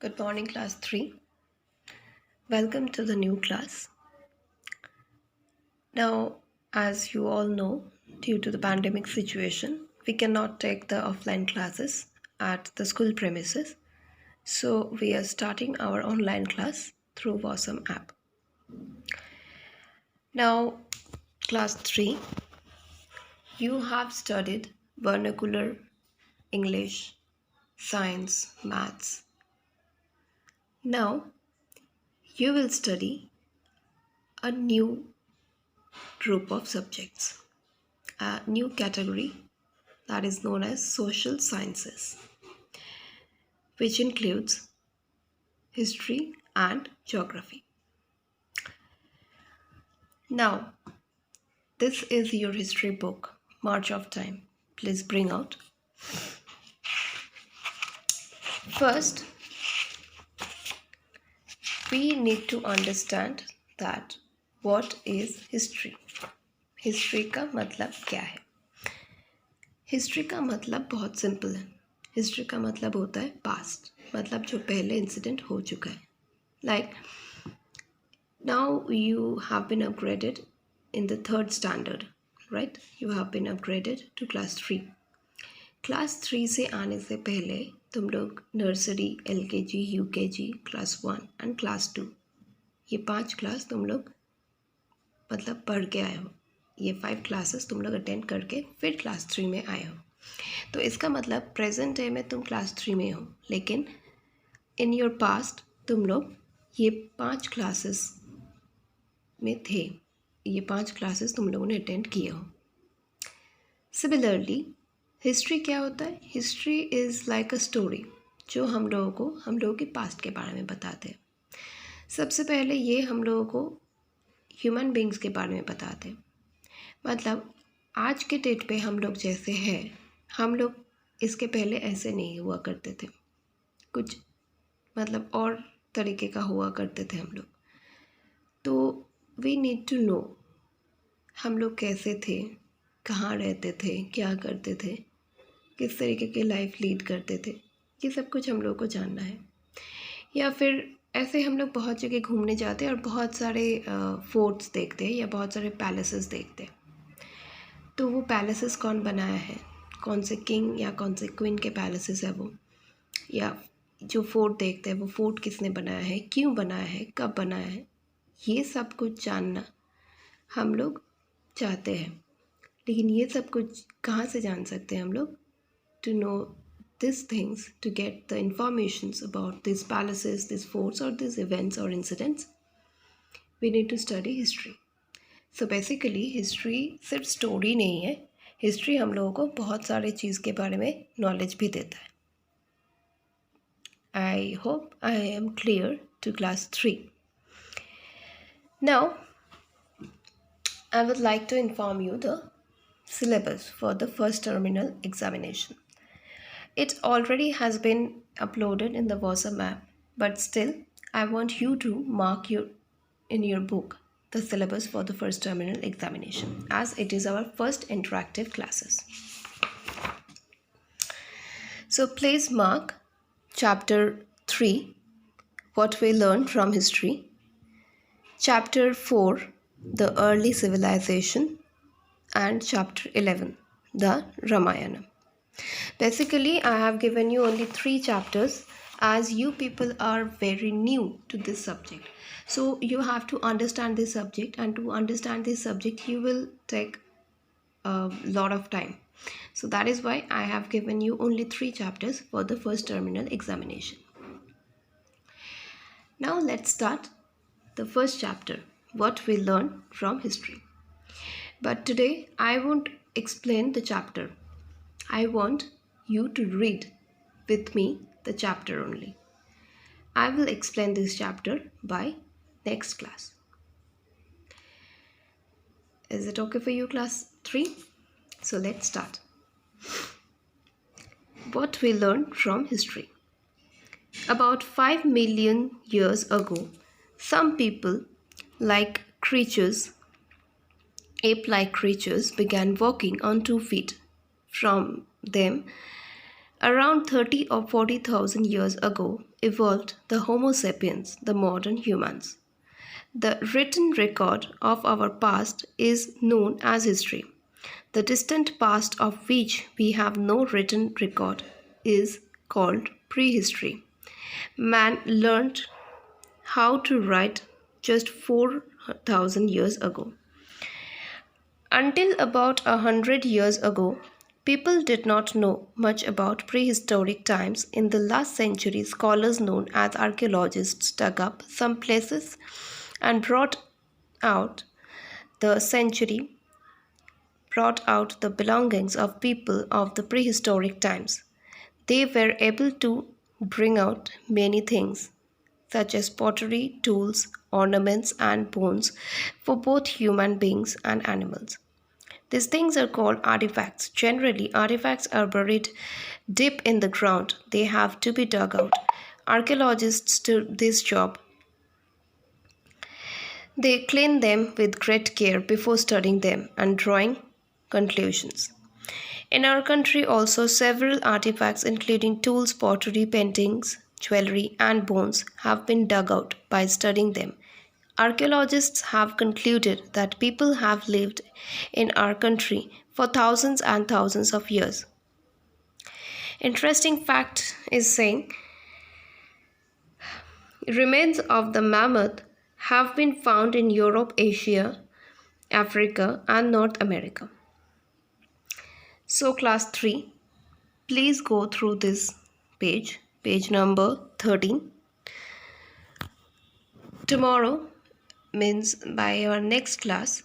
Good morning, class 3. Welcome to the new class. Now, as you all know, due to the pandemic situation, we cannot take the offline classes at the school premises. So, we are starting our online class through Wasm app. Now, class 3, you have studied vernacular, English, science, maths. Now, you will study a new group of subjects, a new category that is known as social sciences, which includes history and geography. Now, this is your history book, March of Time. Please bring out. First, we need to understand that what is history. History का मतलब क्या है? History का मतलब बहुत simple है. History का मतलब होता है पास्ट, मतलब जो पहले इंसिडेंट हो चुका है. Like now you have been upgraded in the 3rd standard, right? You have been upgraded to class 3. Class 3 से आने से पहले तुम लोग nursery, LKG, UKG, class 1 and class 2, ये 5 क्लास तुम लोग मतलब पढ़ के आए हो. ये 5 क्लासेस तुम लोग अटेंड करके फिर क्लास 3 में आए हो. तो इसका मतलब प्रेजेंट डे में तुम क्लास 3 में हो, लेकिन इन योर पास्ट तुम लोग ये 5 क्लासेस में थे. ये 5 क्लासेस तुम लोगों ने अटेंड किए हो. सिमिलरली हिस्ट्री क्या होता है? History is like a story जो हम लोगों के पास्ट के बारे में बताते हैं. सबसे पहले ये हम लोगों को ह्यूमन बींग्स के बारे में बताते हैं. मतलब आज के डेट पे हम लोग जैसे हैं, हम लोग इसके पहले ऐसे नहीं हुआ करते थे. कुछ मतलब और तरीके का हुआ करते थे हम लोग. तो वी नीड टू नो हम लोग कैसे थे, कहाँ रहते थे, क्या करते थे, किस तरीके की लाइफ लीड करते थे. ये सब कुछ हम लोग को जानना है. या फिर ऐसे हम लोग बहुत जगह घूमने जाते हैं और बहुत सारे फोर्ट्स देखते हैं या बहुत सारे पैलेसेस देखते हैं. तो वो पैलेसेस कौन बनाया है, कौन से किंग या कौन से क्वीन के पैलेसेस है वो, या जो फोर्ट देखते हैं वो फोर्ट किसने बनाया है, क्यों बनाया है, कब बनाया है, ये सब कुछ जानना हम लोग चाहते हैं. लेकिन ये सब कुछ कहाँ से जान सकते हैं हम लोग? To know these things, to get the informations about these palaces, these forts or these events or incidents, we need to study history. So basically history सिर्फ स्टोरी नहीं है. हिस्ट्री हम लोगों को बहुत सारे चीज़ के बारे में नॉलेज भी देता है. I hope I am clear to class 3. Now I would like to inform you the syllabus for the first terminal examination. It already has been uploaded in the Wasm app, but still I want you to mark in your book the syllabus for the first terminal examination, as it is our first interactive classes. So please mark chapter 3, what we learned from history, chapter 4, the early civilization, and chapter 11, the Ramayana. Basically, I have given you only 3 chapters as you people are very new to this subject. So you have to understand this subject, and to understand this subject you will take a lot of time. So that is why I have given you only 3 chapters for the first terminal examination. Now let's start the first chapter, what we learned from history. But today I won't explain the chapter. I want you to read with me the chapter only. I will explain this chapter by next class. Is it okay for you, class 3? So let's start. What we learned from history. About 5 million years ago, some people, like creatures, ape-like creatures, began walking on 2 feet. From them, Around 30 or 40,000 years ago evolved the Homo sapiens, the modern humans. The written record of our past is known as history. The distant past of which we have no written record is called prehistory. Man learned how to write just 4,000 years ago. Until about 100 years ago, people did not know much about prehistoric times. In the last century, scholars known as archaeologists dug up some places and out the century brought out the belongings of people of the prehistoric times. They were able to bring out many things, such as pottery, tools, ornaments, and bones for both human beings and animals. These things are called artifacts. Generally, artifacts are buried deep in the ground. They have to be dug out. Archaeologists do this job. They clean them with great care before studying them and drawing conclusions. In our country also several artifacts including tools, pottery, paintings, jewelry and bones have been dug out. By studying them, archaeologists have concluded that people have lived in our country for thousands and thousands of years. Interesting fact is saying remains of the mammoth have been found in Europe, Asia, Africa and North America. So class 3, please go through this page number 13. Tomorrow, means by our next class,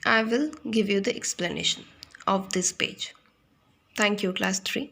I will give you the explanation of this page. Thank you, class 3.